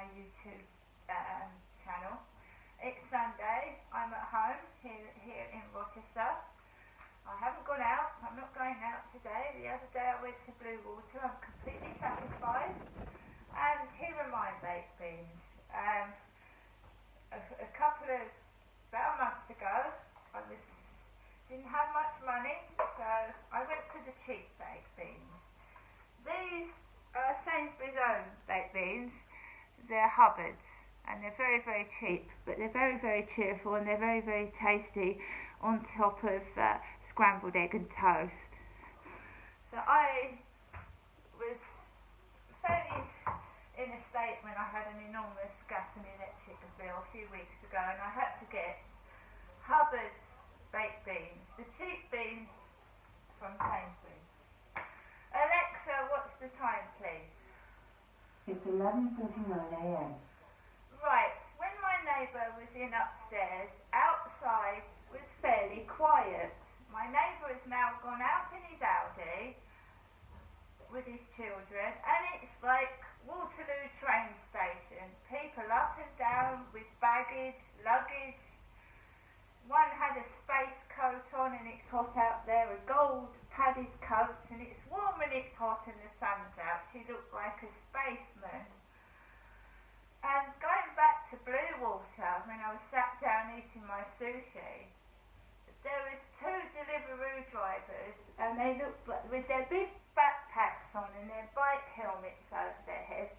my YouTube channel. It's Sunday, I'm at home here in Rochester. I haven't gone out, I'm not going out today. The other day I went to Blue Water, I'm completely satisfied. And here are my baked beans. About a month ago, didn't have much money, so I went to the cheap baked beans. These are Sainsbury's own baked beans. They're hubbards, and they're very, very cheap, but they're very, very cheerful, and they're very, very tasty on top of scrambled egg and toast. So I was fairly in a state when I had an enormous gas and electric bill a few weeks ago, and I had to get hubbards baked beans, the cheap beans from Sainsbury's. Alexa, what's the time, please? It's 11:49 a.m. Right, when my neighbour was in upstairs, outside was fairly quiet. My neighbour has now gone out in his Audi with his children, and it's like Waterloo train station. People up and down with baggage, luggage. One had a space coat on and it's hot out there, a gold padded coat, and it's warm and it's hot and the sun's out. She looked like a spaceman. And going back to Blue Water, when I was sat down eating my sushi, there was two Deliveroo drivers, and they looked like, with their big backpacks on and their bike helmets over their heads,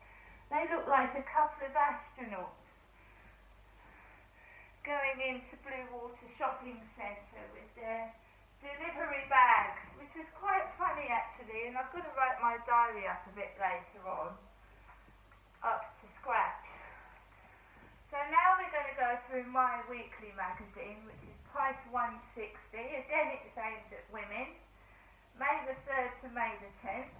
they looked like a couple of astronauts going into Blue Water shopping centre with their delivery bags, which was quite funny actually, and I've got to write my diary up a bit later on, up to scratch. So now we're going to go through my weekly magazine, which is price 160. Again, it's aimed at women. May the 3rd to May the 10th.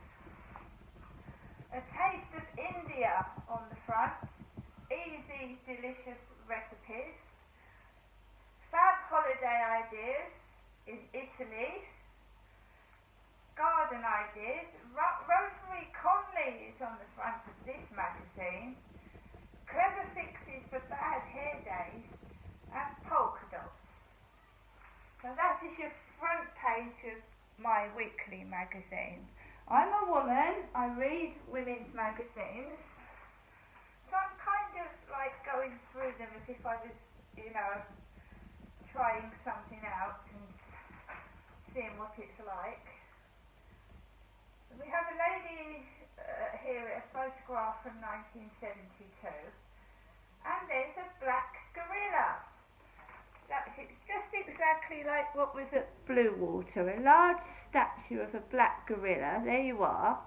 A taste of India on the front. Easy, delicious recipes. Fab holiday ideas in Italy. Garden ideas. Rosemary Conley is on the front of this magazine. Clever fixes for bad hair days, and polka dots. So that is your front page of my weekly magazine. I'm a woman, I read women's magazines, so I'm kind of like going through them as if I was, trying something out and seeing what it's like. We have a lady here, a photograph from 1972, and there's a black gorilla. It's just exactly like what was at Blue Water, a large statue of a black gorilla. There you are.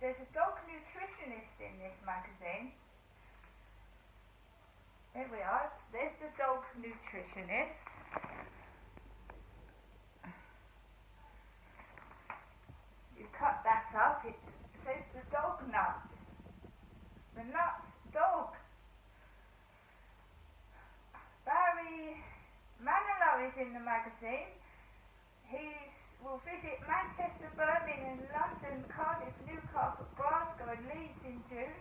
There's a dog nutritionist in this magazine. There we are. There's the dog nutritionist. You cut that up, it says the dog nut. The nut dog. Barry Manilow is in the magazine. He will visit Manchester, Birmingham, London, Cardiff, Newcastle, Glasgow and Leeds in June.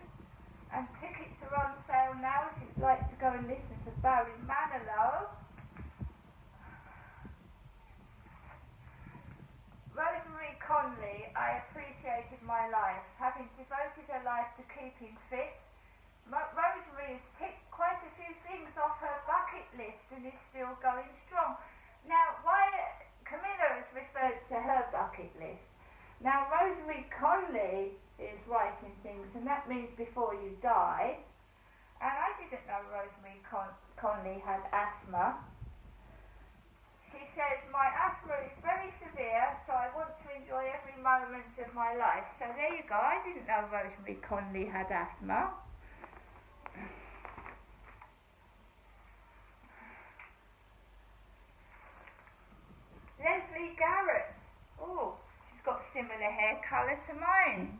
And tickets are on sale now if you'd like to go and listen to Barry Manilow. Rosemary Conley, I appreciated my life. Having devoted her life to keeping fit, Rosemary has ticked quite a few things off her bucket list and is still going strong. Now, why Camilla has referred to her bucket list. Now, Rosemary Conley is writing things, and that means before you die. And I didn't know Rosemary Conley had asthma. She says, my asthma is very severe, so I want to enjoy every moment of my life. So there you go, I didn't know Rosemary Conley had asthma. Leslie Garrett. Oh, she's got similar hair colour to mine.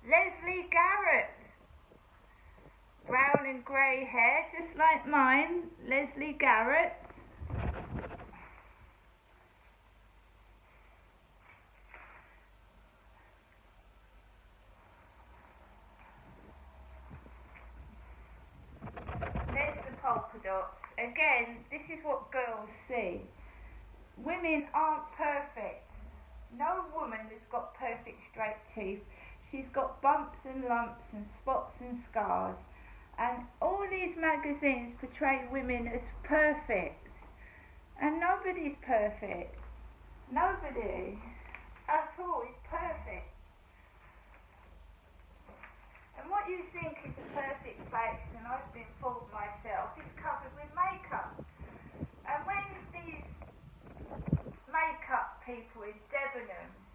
Leslie Garrett. brown and grey hair, just like mine, Leslie Garrett. There's the polka dots. Again, this is what girls see. Women aren't perfect. No woman has got perfect straight teeth. She's got bumps and lumps and spots and scars. And all these magazines portray women as perfect. And nobody's perfect. Nobody at all is perfect. And what you think is a perfect face, and I've been fooled myself, is covered with makeup. And when these makeup people in Debenhams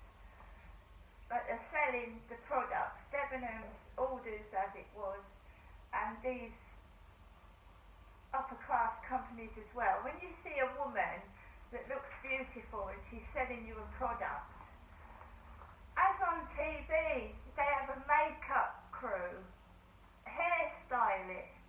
that are selling the products, Debenhams Orders as it was, and these upper class companies as well, when you see a woman that looks beautiful and she's selling you a product, as on TV, they have a makeup crew, hairstylists,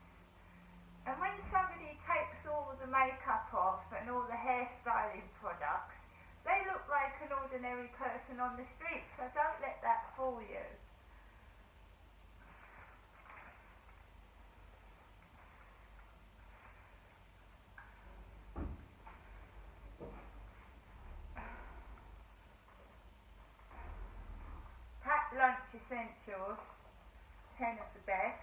and when somebody takes all the makeup off and all the hairstyling products, they look like an ordinary person on the street, so don't let that fool you. Packed lunch essentials, 10 of the best.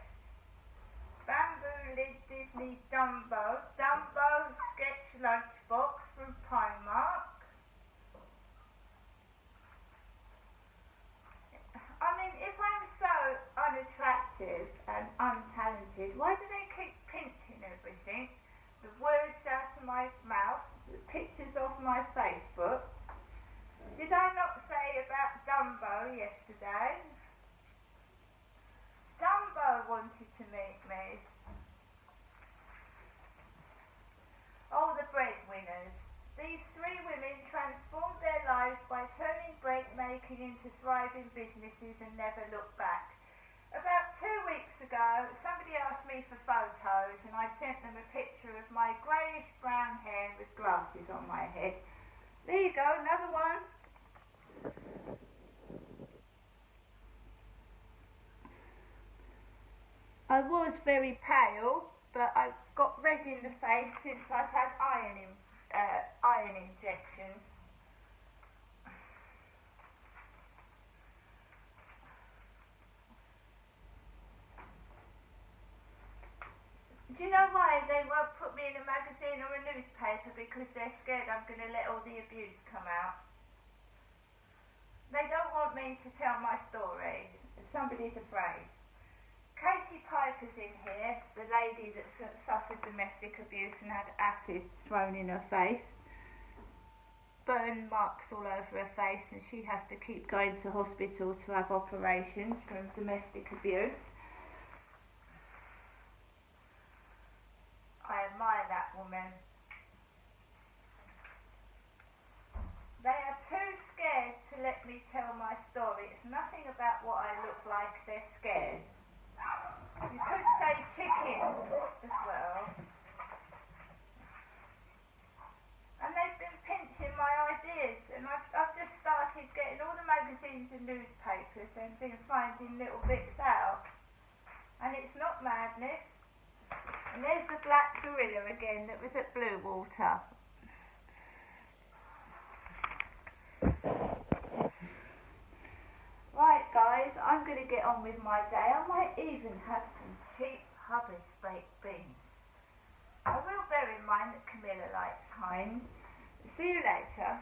Bamboo lid Disney Dumbo sketch lunchbox from Primark. I mean, if I'm so unattractive and untalented, why do they keep pinching everything? The words out of my mouth, the pictures off my Facebook. Did I not say about Dumbo yesterday? Dumbo wanted to meet me. Oh, the breadwinners. These three women transformed their lives by turning bread making into thriving businesses and never looked back. About 2 weeks ago, somebody asked me for photos and I sent them a picture of my greyish brown hair with glasses on my head. There you go, another one. I was very pale, but I've got red in the face since I've had iron injections. Do you know why they won't put me in a magazine or a newspaper? Because they're scared I'm going to let all the abuse come out. They don't want me to tell my story. Somebody's afraid. Katie Piper's in here, the lady that suffered domestic abuse and had acid thrown in her face. Burn marks all over her face, and she has to keep going to hospital to have operations from domestic abuse. I admire that woman. They are too scared to let me tell my story. It's nothing about what I look like, they're scared. You could say chickens as well. And they've been pinching my ideas, and I've just started getting all the magazines and newspapers and been finding little bits out. And it's not madness. And there's the black gorilla again that was at Bluewater. Right guys, I'm going to get on with my day. I might even have some cheap hubbards baked beans. I will bear in mind that Camilla likes Heinz. See you later.